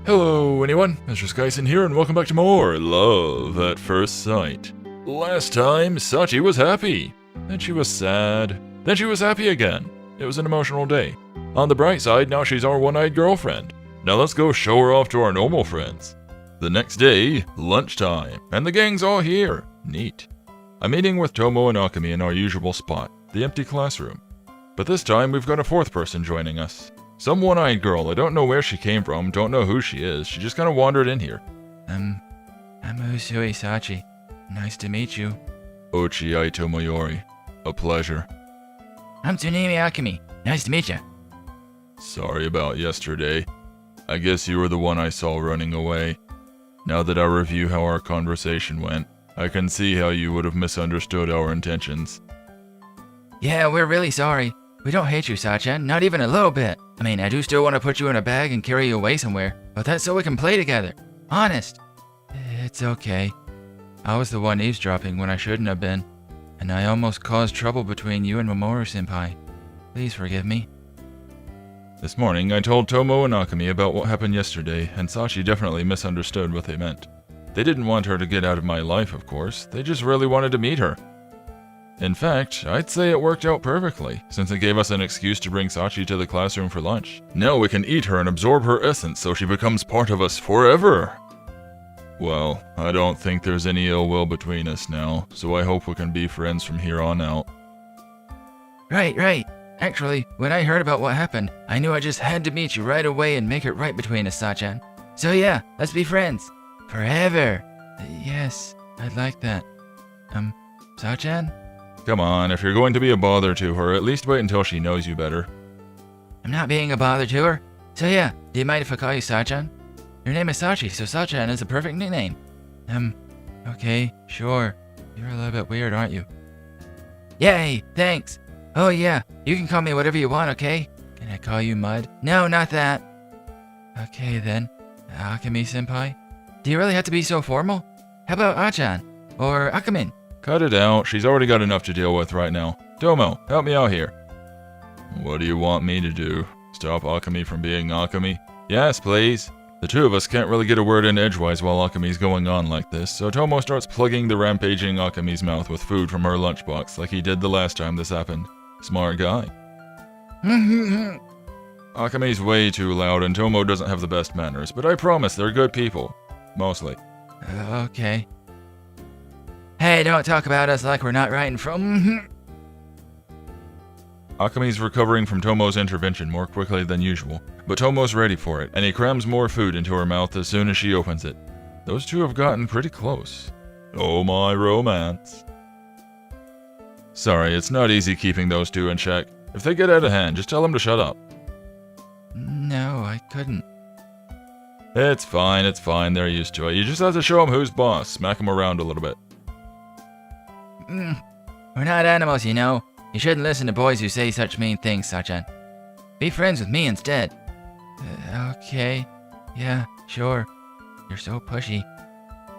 Hello anyone, Mr. Skyson here and welcome back to more Love at First Sight. Last time, Sachi was happy. Then she was sad. Then she was happy again. It was an emotional day. On the bright side, now she's our one-eyed girlfriend. Now let's go show her off to our normal friends. The next day, lunchtime, and the gang's all here. Neat. I'm meeting with Tomo and Akemi in our usual spot, the empty classroom. But this time we've got a fourth person joining us. Some one-eyed girl, I don't know where she came from, don't know who she is, she just kind of wandered in here. I'm Usui Sachi. Nice to meet you. Ochi Aito Mayori. A pleasure. I'm Tsunemi Akemi. Nice to meet you. Sorry about yesterday. I guess you were the one I saw running away. Now that I review how our conversation went, I can see how you would have misunderstood our intentions. Yeah, we're really sorry. We don't hate you, Sachan, not even a little bit. I mean, I do still want to put you in a bag and carry you away somewhere, but that's so we can play together. Honest. It's okay. I was the one eavesdropping when I shouldn't have been, and I almost caused trouble between you and Mamoru-senpai. Please forgive me. This morning, I told Tomo and Akemi about what happened yesterday, and Sachi definitely misunderstood what they meant. They didn't want her to get out of my life, of course. They just really wanted to meet her. In fact, I'd say it worked out perfectly, since it gave us an excuse to bring Sachi to the classroom for lunch. Now we can eat her and absorb her essence so she becomes part of us forever. Well, I don't think there's any ill will between us now, so I hope we can be friends from here on out. Right. Actually, when I heard about what happened, I knew I just had to meet you right away and make it right between us, Sachan. So yeah, let's be friends. Forever. Yes, I'd like that. Sachan? Come on, if you're going to be a bother to her, at least wait until she knows you better. I'm not being a bother to her. So yeah, do you mind if I call you Sachan? Your name is Sachi, so Sachan is a perfect nickname. Okay, sure. You're a little bit weird, aren't you? Yay, thanks. Oh yeah, you can call me whatever you want, okay? Can I call you Mud? No, not that. Okay then, Akemi-senpai? Do you really have to be so formal? How about Achan? Or Akamin? Cut it out, she's already got enough to deal with right now. Tomo, help me out here. What do you want me to do? Stop Akemi from being Akemi? Yes, please. The two of us can't really get a word in edgewise while Akemi's going on like this, so Tomo starts plugging the rampaging Akemi's mouth with food from her lunchbox like he did the last time this happened. Smart guy. Akemi's way too loud and Tomo doesn't have the best manners, but I promise they're good people. Mostly. Okay. Hey, don't talk about us like we're not right in front. Akemi's recovering from Tomo's intervention more quickly than usual, but Tomo's ready for it, and he crams more food into her mouth as soon as she opens it. Those two have gotten pretty close. Oh my romance. Sorry, it's not easy keeping those two in check. If they get out of hand, just tell them to shut up. No, I couldn't. It's fine, they're used to it. You just have to show them who's boss, smack them around a little bit. We're not animals, you know. You shouldn't listen to boys who say such mean things, Sachan. Be friends with me instead. Okay. Yeah, sure. You're so pushy.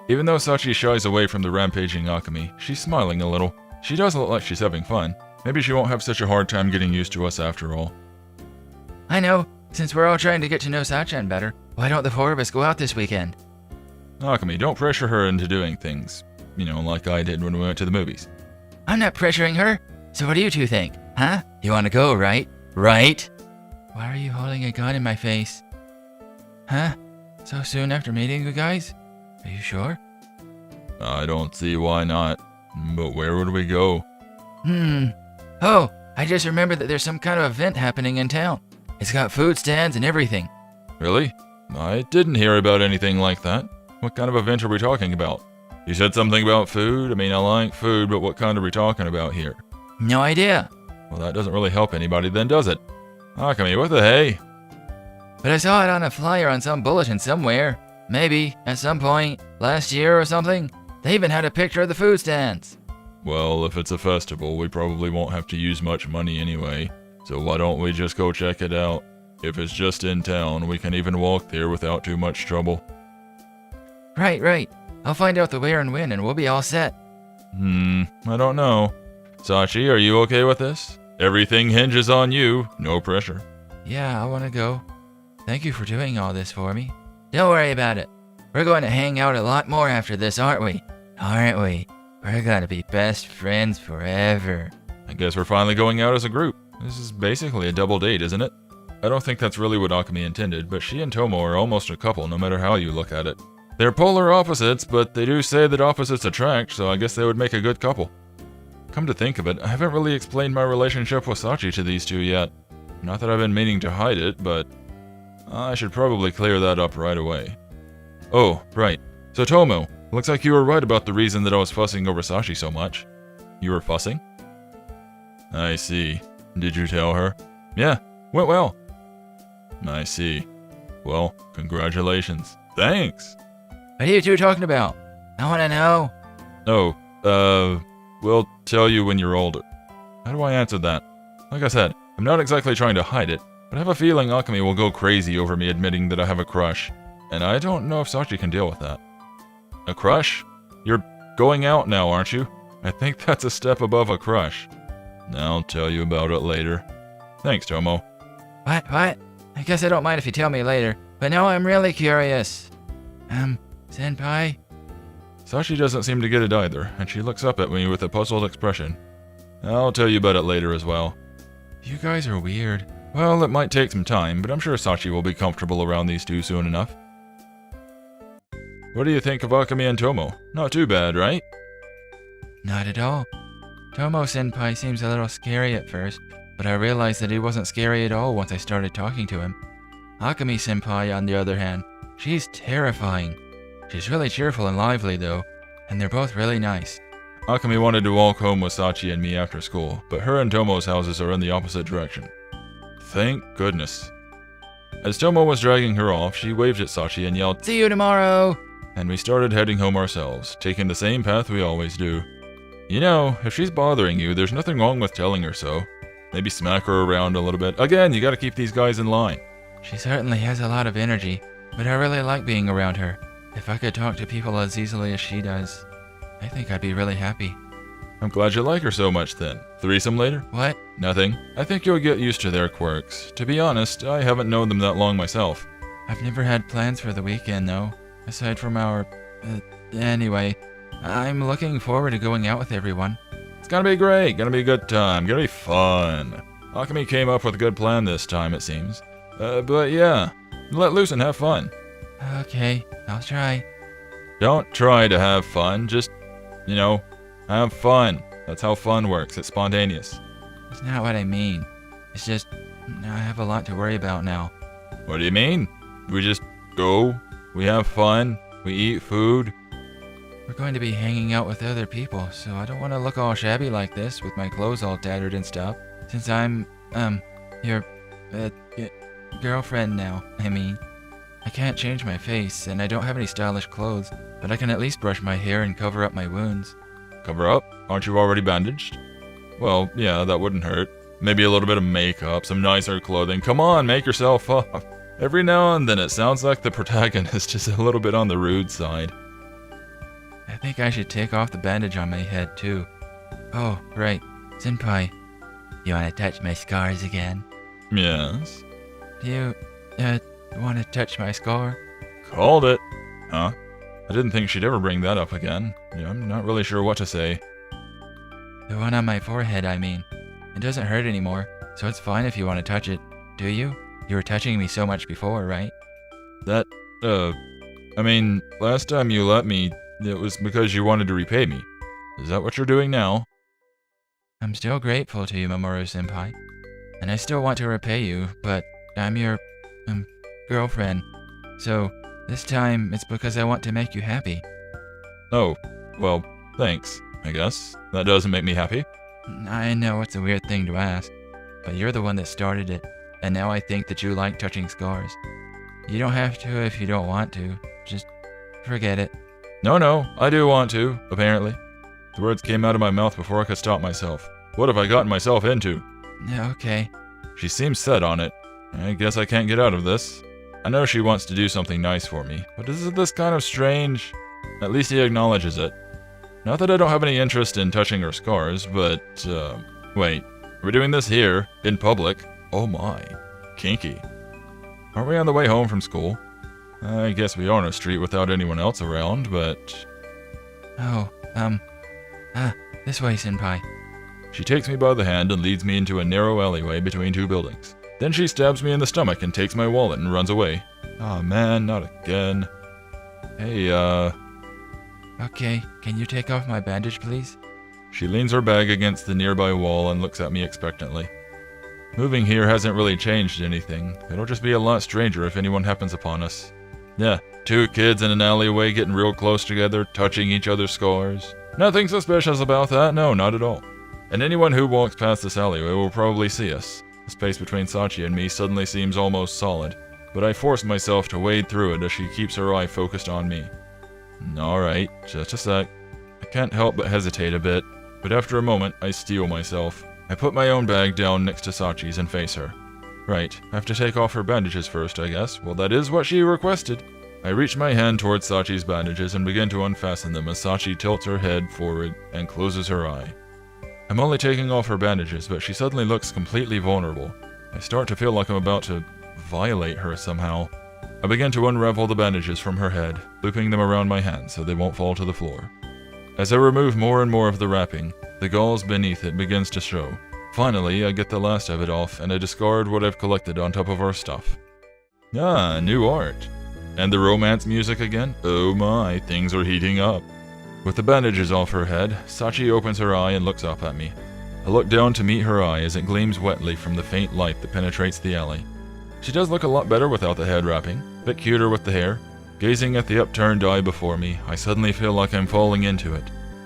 Even though Sachi shies away from the rampaging Akemi, she's smiling a little. She does look like she's having fun. Maybe she won't have such a hard time getting used to us after all. I know. Since we're all trying to get to know Sachan better, why don't the four of us go out this weekend? Akemi, don't pressure her into doing things. You know, like I did when we went to the movies. I'm not pressuring her. So what do you two think? Huh? You want to go, right? Right? Why are you holding a gun in my face? Huh? So soon after meeting you guys? Are you sure? I don't see why not. But where would we go? Oh, I just remembered that there's some kind of event happening in town. It's got food stands and everything. Really? I didn't hear about anything like that. What kind of event are we talking about? You said something about food? I mean, I like food, but what kind are we talking about here? No idea. Well, that doesn't really help anybody then, does it? Akemi, what the hey? But I saw it on a flyer on some bulletin somewhere. Maybe, at some point, last year or something. They even had a picture of the food stands. Well, if it's a festival, we probably won't have to use much money anyway. So why don't we just go check it out? If it's just in town, we can even walk there without too much trouble. Right. I'll find out the where and when and we'll be all set. I don't know. Sachi, are you okay with this? Everything hinges on you. No pressure. Yeah, I want to go. Thank you for doing all this for me. Don't worry about it. We're going to hang out a lot more after this, aren't we? Aren't we? We're gonna be best friends forever. I guess we're finally going out as a group. This is basically a double date, isn't it? I don't think that's really what Akemi intended, but she and Tomo are almost a couple no matter how you look at it. They're polar opposites, but they do say that opposites attract, so I guess they would make a good couple. Come to think of it, I haven't really explained my relationship with Sachi to these two yet. Not that I've been meaning to hide it, but I should probably clear that up right away. Oh, right. So Tomo, looks like you were right about the reason that I was fussing over Sachi so much. You were fussing? I see. Did you tell her? Yeah, went well. I see. Well, congratulations. Thanks. What are you two talking about? I want to know. Oh, we'll tell you when you're older. How do I answer that? Like I said, I'm not exactly trying to hide it, but I have a feeling Akemi will go crazy over me admitting that I have a crush, and I don't know if Sachi can deal with that. A crush? You're going out now, aren't you? I think that's a step above a crush. I'll tell you about it later. Thanks, Tomo. What? I guess I don't mind if you tell me later, but now I'm really curious. Senpai? Sachi doesn't seem to get it either, and she looks up at me with a puzzled expression. I'll tell you about it later as well. You guys are weird. Well, it might take some time, but I'm sure Sachi will be comfortable around these two soon enough. What do you think of Akemi and Tomo? Not too bad, right? Not at all. Tomo-senpai seems a little scary at first, but I realized that he wasn't scary at all once I started talking to him. Akemi-senpai, on the other hand, she's terrifying. She's really cheerful and lively, though, and they're both really nice. Akemi wanted to walk home with Sachi and me after school, but her and Tomo's houses are in the opposite direction. Thank goodness. As Tomo was dragging her off, she waved at Sachi and yelled, "See you tomorrow!" And we started heading home ourselves, taking the same path we always do. You know, if she's bothering you, there's nothing wrong with telling her so. Maybe smack her around a little bit. Again, you gotta keep these guys in line. She certainly has a lot of energy, but I really like being around her. If I could talk to people as easily as she does, I think I'd be really happy. I'm glad you like her so much then. Threesome later? What? Nothing. I think you'll get used to their quirks. To be honest, I haven't known them that long myself. I've never had plans for the weekend, though. Aside from our... anyway, I'm looking forward to going out with everyone. It's gonna be great. Gonna be a good time. Gonna be fun. Akemi came up with a good plan this time, it seems. But yeah, let loose and have fun. Okay, I'll try. Don't try to have fun. Just, have fun. That's how fun works. It's spontaneous. It's not what I mean. It's just, I have a lot to worry about now. What do you mean? We just go, we have fun, we eat food. We're going to be hanging out with other people, so I don't want to look all shabby like this with my clothes all tattered and stuff. Since I'm, your, girlfriend now, I mean. I can't change my face, and I don't have any stylish clothes, but I can at least brush my hair and cover up my wounds. Cover up? Aren't you already bandaged? Well, yeah, that wouldn't hurt. Maybe a little bit of makeup, some nicer clothing. Come on, make yourself up. Every now and then it sounds like the protagonist is a little bit on the rude side. I think I should take off the bandage on my head, too. Oh, right. Senpai, you want to touch my scars again? Yes? Do you, want to touch my scar? Called it. Huh? I didn't think she'd ever bring that up again. Yeah, I'm not really sure what to say. The one on my forehead, I mean. It doesn't hurt anymore, so it's fine if you want to touch it. Do you? You were touching me so much before, right? Last time you let me, it was because you wanted to repay me. Is that what you're doing now? I'm still grateful to you, Mamoru-senpai. And I still want to repay you, but I'm your, girlfriend. So, this time, it's because I want to make you happy. Oh, well, thanks, I guess. That doesn't make me happy. I know it's a weird thing to ask, but you're the one that started it, and now I think that you like touching scars. You don't have to if you don't want to. Just forget it. No, I do want to, apparently. The words came out of my mouth before I could stop myself. What have I gotten myself into? Okay. She seems set on it. I guess I can't get out of this. I know she wants to do something nice for me, but is it this kind of strange? At least he acknowledges it. Not that I don't have any interest in touching her scars, but, wait. We're doing this here, in public? Oh my. Kinky. Aren't we on the way home from school? I guess we are on a street without anyone else around, but... Oh, this way, Senpai. She takes me by the hand and leads me into a narrow alleyway between two buildings. Then she stabs me in the stomach and takes my wallet and runs away. Aw, man, not again. Hey, Okay, can you take off my bandage, please? She leans her bag against the nearby wall and looks at me expectantly. Moving here hasn't really changed anything. It'll just be a lot stranger if anyone happens upon us. Yeah, two kids in an alleyway getting real close together, touching each other's scars. Nothing suspicious about that, no, not at all. And anyone who walks past this alleyway will probably see us. The space between Sachi and me suddenly seems almost solid, but I force myself to wade through it as she keeps her eye focused on me. Alright, just a sec. I can't help but hesitate a bit, but after a moment, I steel myself. I put my own bag down next to Sachi's and face her. Right, I have to take off her bandages first, I guess. Well, that is what she requested. I reach my hand towards Sachi's bandages and begin to unfasten them as Sachi tilts her head forward and closes her eye. I'm only taking off her bandages, but she suddenly looks completely vulnerable. I start to feel like I'm about to violate her somehow. I begin to unravel the bandages from her head, looping them around my hands so they won't fall to the floor. As I remove more and more of the wrapping, the gauze beneath it begins to show. Finally, I get the last of it off, and I discard what I've collected on top of our stuff. Ah, new art. And the romance music again? Oh my, things are heating up. With the bandages off her head, Sachi opens her eye and looks up at me. I look down to meet her eye as it gleams wetly from the faint light that penetrates the alley. She does look a lot better without the head wrapping, a bit cuter with the hair. Gazing at the upturned eye before me, I suddenly feel like I'm falling into it.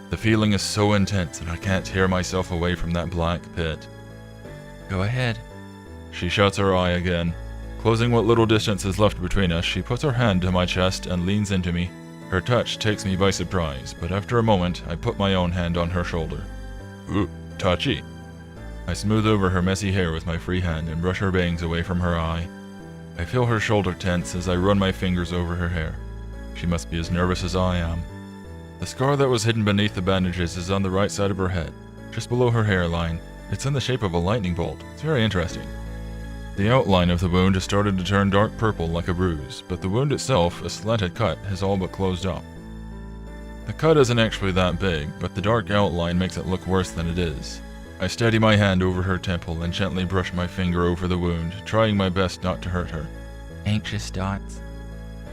The feeling is so intense and I can't tear myself away from that black pit. Go ahead. She shuts her eye again. Closing what little distance is left between us, she puts her hand to my chest and leans into me. Her touch takes me by surprise, but after a moment, I put my own hand on her shoulder. Ooh, touchy. I smooth over her messy hair with my free hand and brush her bangs away from her eye. I feel her shoulder tense as I run my fingers over her hair. She must be as nervous as I am. The scar that was hidden beneath the bandages is on the right side of her head, just below her hairline. It's in the shape of a lightning bolt. It's very interesting. The outline of the wound has started to turn dark purple like a bruise, but the wound itself, a slanted cut, has all but closed up. The cut isn't actually that big, but the dark outline makes it look worse than it is. I steady my hand over her temple and gently brush my finger over the wound, trying my best not to hurt her. Anxious dots.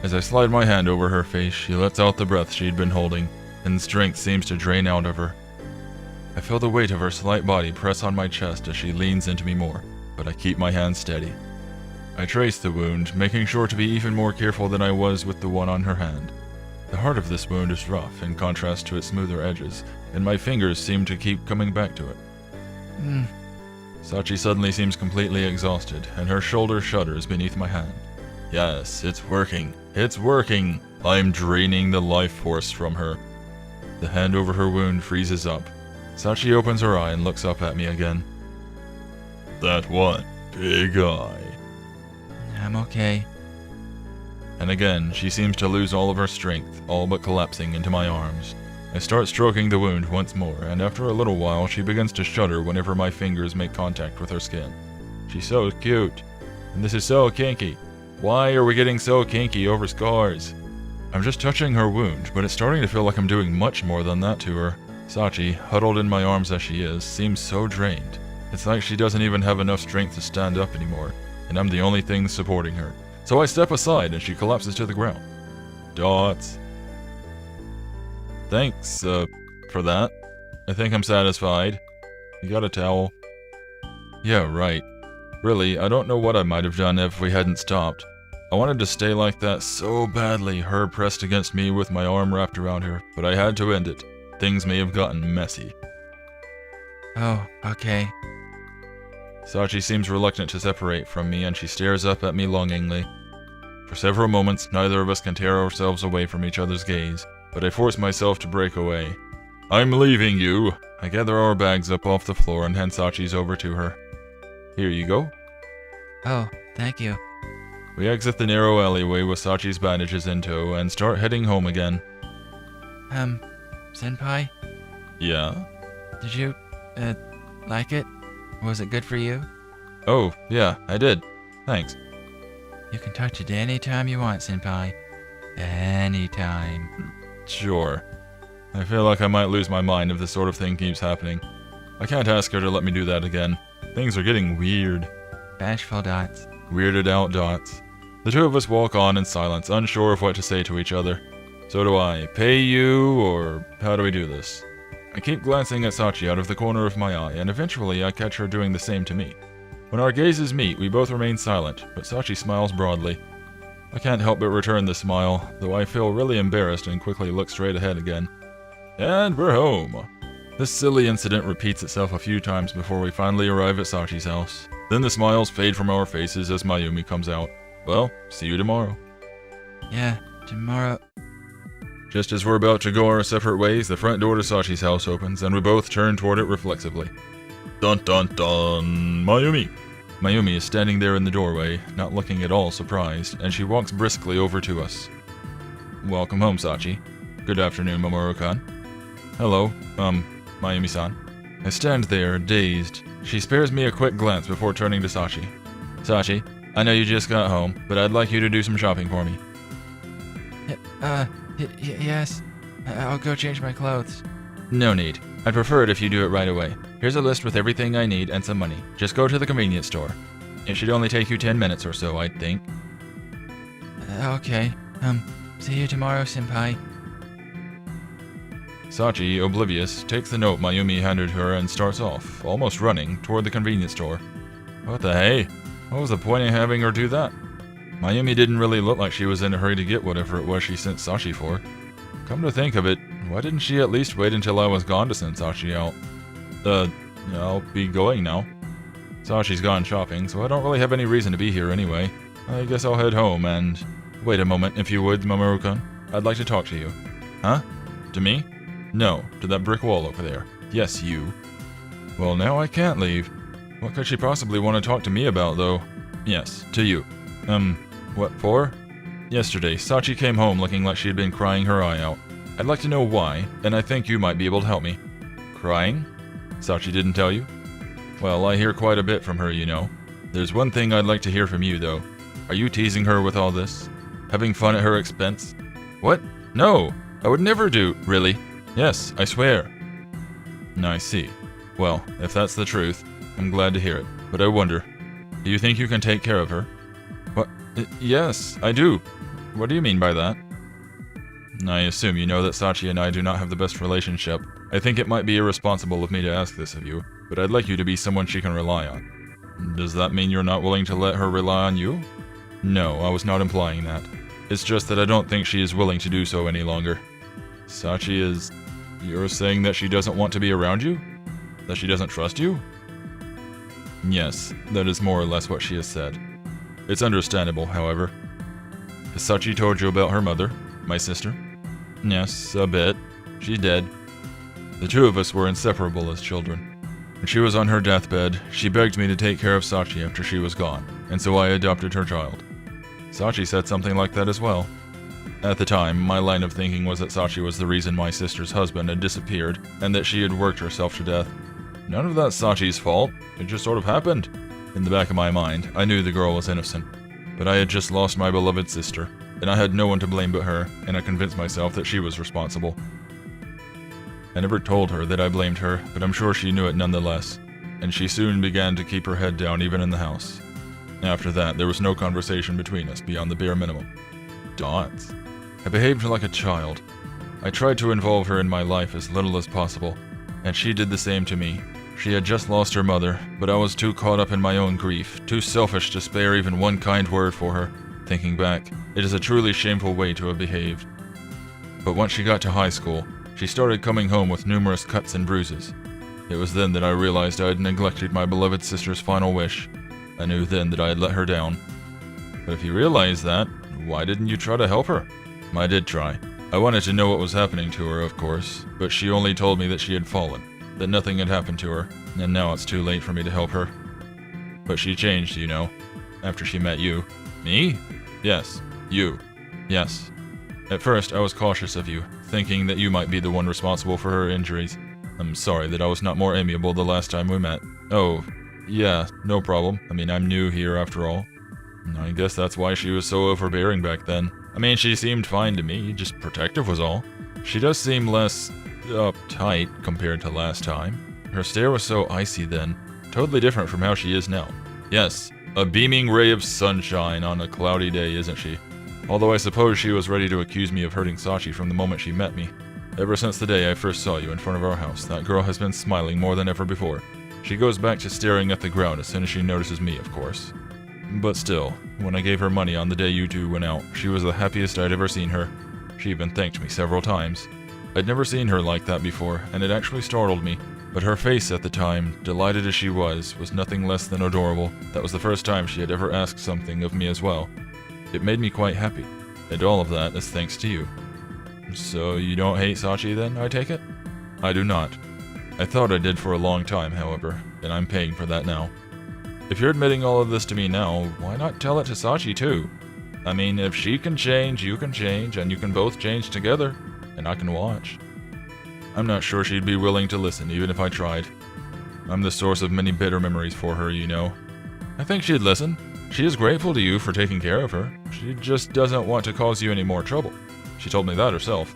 As I slide my hand over her face, she lets out the breath she'd been holding, and strength seems to drain out of her. I feel the weight of her slight body press on my chest as she leans into me more, but I keep my hand steady. I trace the wound, making sure to be even more careful than I was with the one on her hand. The heart of this wound is rough in contrast to its smoother edges, and my fingers seem to keep coming back to it. Sachi suddenly seems completely exhausted, and her shoulder shudders beneath my hand. Yes, it's working. It's working. I'm draining the life force from her. The hand over her wound freezes up. Sachi opens her eye and looks up at me again. That one big eye. I'm okay. And again, she seems to lose all of her strength, all but collapsing into my arms. I start stroking the wound once more, and after a little while, she begins to shudder whenever my fingers make contact with her skin. She's so cute. And this is so kinky. Why are we getting so kinky over scars? I'm just touching her wound, but it's starting to feel like I'm doing much more than that to her. Sachi, huddled in my arms as she is, seems so drained. It's like she doesn't even have enough strength to stand up anymore, and I'm the only thing supporting her. So I step aside and she collapses to the ground. Dots. Thanks, for that. I think I'm satisfied. You got a towel? Yeah, right. Really, I don't know what I might have done if we hadn't stopped. I wanted to stay like that so badly, her pressed against me with my arm wrapped around her, but I had to end it. Things may have gotten messy. Oh, okay. Sachi seems reluctant to separate from me, and she stares up at me longingly. For several moments, neither of us can tear ourselves away from each other's gaze, but I force myself to break away. I'm leaving you! I gather our bags up off the floor and hand Sachi's over to her. Here you go. Oh, thank you. We exit the narrow alleyway with Sachi's bandages in tow and start heading home again. Senpai? Yeah? Did you, like it? Was it good for you? Oh, yeah, I did. Thanks. You can touch it anytime you want, Senpai. Anytime. Sure. I feel like I might lose my mind if this sort of thing keeps happening. I can't ask her to let me do that again. Things are getting weird. Bashful dots. Weirded out dots. The two of us walk on in silence, unsure of what to say to each other. So do I pay you, or how do we do this? I keep glancing at Sachi out of the corner of my eye, and eventually I catch her doing the same to me. When our gazes meet, we both remain silent, but Sachi smiles broadly. I can't help but return the smile, though I feel really embarrassed and quickly look straight ahead again. And we're home. This silly incident repeats itself a few times before we finally arrive at Sachi's house. Then the smiles fade from our faces as Mayumi comes out. Well, see you tomorrow. Yeah, tomorrow. Just as we're about to go our separate ways, the front door to Sachi's house opens, and we both turn toward it reflexively. Dun dun dun! Mayumi! Mayumi is standing there in the doorway, not looking at all surprised, and she walks briskly over to us. Welcome home, Sachi. Good afternoon, Mamoru-kan. Hello, Mayumi-san. I stand there, dazed. She spares me a quick glance before turning to Sachi. Sachi, I know you just got home, but I'd like you to do some shopping for me. Yes. I'll go change my clothes. No need. I'd prefer it if you do it right away. Here's a list with everything I need and some money. Just go to the convenience store. It should only take you 10 minutes or so, I'd think. Okay. See you tomorrow, Senpai. Sachi, oblivious, takes the note Mayumi handed her and starts off, almost running, toward the convenience store. What the hey? What was the point in having her do that? Mayumi didn't really look like she was in a hurry to get whatever it was she sent Sachi for. Come to think of it, why didn't she at least wait until I was gone to send Sachi out? I'll be going now. Sachi's gone shopping, so I don't really have any reason to be here anyway. I guess I'll head home and... Wait a moment, if you would, Mamoru-kun. I'd like to talk to you. Huh? To me? No, to that brick wall over there. Yes, you. Well, now I can't leave. What could she possibly want to talk to me about, though? Yes, to you. What for? Yesterday, Sachi came home looking like she'd been crying her eye out. I'd like to know why, and I think you might be able to help me. Crying? Sachi didn't tell you? Well, I hear quite a bit from her, you know. There's one thing I'd like to hear from you, though. Are you teasing her with all this? Having fun at her expense? What? No! I would never do. Really? Yes, I swear. I see. Well, if that's the truth, I'm glad to hear it. But I wonder, do you think you can take care of her? What? Yes, I do. What do you mean by that? I assume you know that Sachi and I do not have the best relationship. I think it might be irresponsible of me to ask this of you, but I'd like you to be someone she can rely on. Does that mean you're not willing to let her rely on you? No, I was not implying that. It's just that I don't think she is willing to do so any longer. Sachi is... You're saying that she doesn't want to be around you? That she doesn't trust you? Yes, that is more or less what she has said. It's understandable, however. Has Sachi told you about her mother, my sister? Yes, a bit. She's dead. The two of us were inseparable as children. When she was on her deathbed, she begged me to take care of Sachi after she was gone, and so I adopted her child. Sachi said something like that as well. At the time, my line of thinking was that Sachi was the reason my sister's husband had disappeared, and that she had worked herself to death. None of that's Sachi's fault. It just sort of happened. In the back of my mind, I knew the girl was innocent. But I had just lost my beloved sister, and I had no one to blame but her, and I convinced myself that she was responsible. I never told her that I blamed her, but I'm sure she knew it nonetheless, and she soon began to keep her head down even in the house. After that, there was no conversation between us beyond the bare minimum. Dots. I behaved like a child. I tried to involve her in my life as little as possible, and she did the same to me. She had just lost her mother, but I was too caught up in my own grief, too selfish to spare even one kind word for her. Thinking back, it is a truly shameful way to have behaved. But once she got to high school, she started coming home with numerous cuts and bruises. It was then that I realized I had neglected my beloved sister's final wish. I knew then that I had let her down. But if you realize that, why didn't you try to help her? I did try. I wanted to know what was happening to her, of course, but she only told me that she had fallen, that nothing had happened to her, and now it's too late for me to help her. But she changed, you know, after she met you. Me? Yes, you. Yes. At first, I was cautious of you, thinking that you might be the one responsible for her injuries. I'm sorry that I was not more amiable the last time we met. Oh, yeah, no problem. I mean, I'm new here after all. I guess that's why she was so overbearing back then. I mean, she seemed fine to me, just protective was all. She does seem less uptight compared to last time. Her stare was so icy then, totally different from how she is now. Yes, a beaming ray of sunshine on a cloudy day, isn't she? Although I suppose she was ready to accuse me of hurting Sachi from the moment she met me. Ever since the day I first saw you in front of our house, that girl has been smiling more than ever before. She goes back to staring at the ground as soon as she notices me, of course. But still, when I gave her money on the day you two went out, she was the happiest I'd ever seen her. She even thanked me several times. I'd never seen her like that before, and it actually startled me. But her face at the time, delighted as she was nothing less than adorable. That was the first time she had ever asked something of me as well. It made me quite happy, and all of that is thanks to you. So you don't hate Sachi then, I take it? I do not. I thought I did for a long time, however, and I'm paying for that now. If you're admitting all of this to me now, why not tell it to Sachi too? I mean, if she can change, you can change, and you can both change together, and I can watch. I'm not sure she'd be willing to listen, even if I tried. I'm the source of many bitter memories for her, you know. I think she'd listen. She is grateful to you for taking care of her. She just doesn't want to cause you any more trouble. She told me that herself.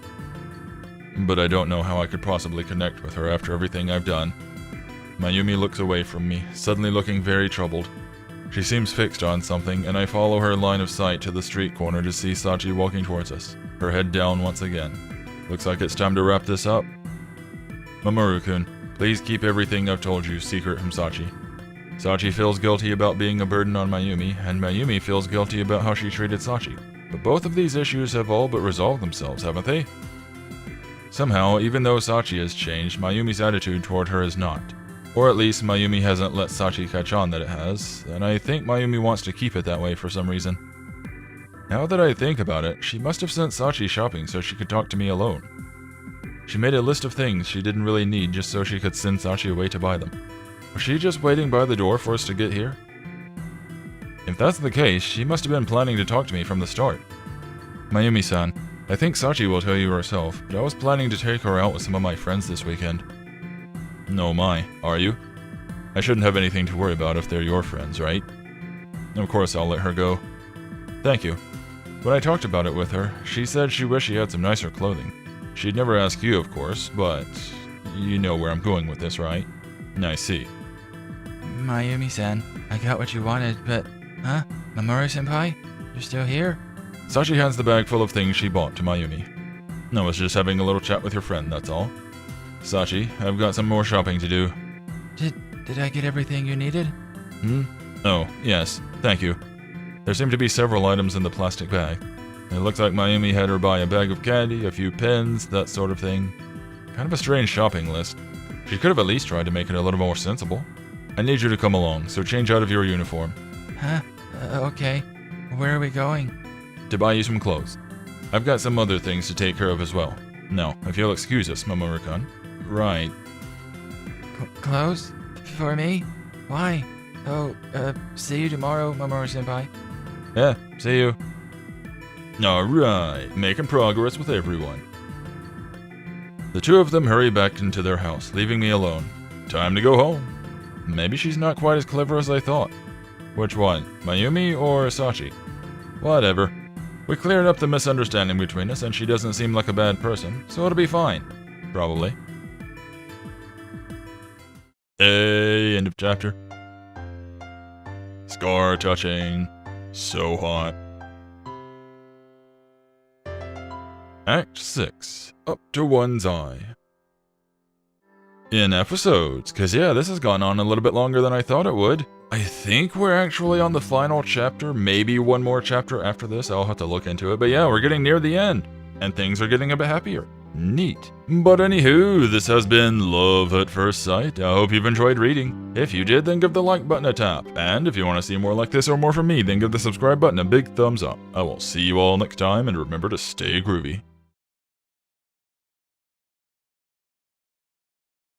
But I don't know how I could possibly connect with her after everything I've done. Mayumi looks away from me, suddenly looking very troubled. She seems fixed on something, and I follow her line of sight to the street corner to see Sachi walking towards us, her head down once again. Looks like it's time to wrap this up. Mamoru-kun, please keep everything I've told you secret from Sachi. Sachi feels guilty about being a burden on Mayumi, and Mayumi feels guilty about how she treated Sachi. But both of these issues have all but resolved themselves, haven't they? Somehow, even though Sachi has changed, Mayumi's attitude toward her is not. Or at least, Mayumi hasn't let Sachi catch on that it has, and I think Mayumi wants to keep it that way for some reason. Now that I think about it, she must have sent Sachi shopping so she could talk to me alone. She made a list of things she didn't really need just so she could send Sachi away to buy them. Was she just waiting by the door for us to get here? If that's the case, she must have been planning to talk to me from the start. Mayumi-san, I think Sachi will tell you herself, but I was planning to take her out with some of my friends this weekend. No my, are you? I shouldn't have anything to worry about if they're your friends, right? Of course I'll let her go. Thank you. When I talked about it with her, she said she wished she had some nicer clothing. She'd never ask you, of course, but you know where I'm going with this, right? I see. Mayumi-san, I got what you wanted, but... Huh? Mamoru-senpai? You're still here? Sachi hands the bag full of things she bought to Mayumi. I was just having a little chat with your friend, that's all. Sachi, I've got some more shopping to do. Did I get everything you needed? Oh, yes, thank you. There seem to be several items in the plastic bag. It looks like Mayumi had her buy a bag of candy, a few pens, that sort of thing. Kind of a strange shopping list. She could have at least tried to make it a little more sensible. I need you to come along, so change out of your uniform. Huh? Okay. Where are we going? To buy you some clothes. I've got some other things to take care of as well. Now, if you'll excuse us, Mamoru-kun. Right. Clothes? For me? Why? Oh, see you tomorrow, Mamoru-senpai. Yeah, see you. Alright, making progress with everyone. The two of them hurry back into their house, leaving me alone. Time to go home. Maybe she's not quite as clever as I thought. Which one, Mayumi or Sachi? Whatever. We cleared up the misunderstanding between us and she doesn't seem like a bad person, so it'll be fine. Probably. Hey, end of chapter. Scar touching. So hot. Act 6. Up to one's eye. In episodes, cause yeah, this has gone on a little bit longer than I thought it would. I think we're actually on the final chapter, maybe one more chapter after this, I'll have to look into it, but yeah, we're getting near the end, and things are getting a bit happier. Neat. But anywho, this has been Love at First Sight. I hope you've enjoyed reading. If you did, then give the like button a tap, and if you want to see more like this or more from me, then give the subscribe button a big thumbs up. I will see you all next time, and remember to stay groovy.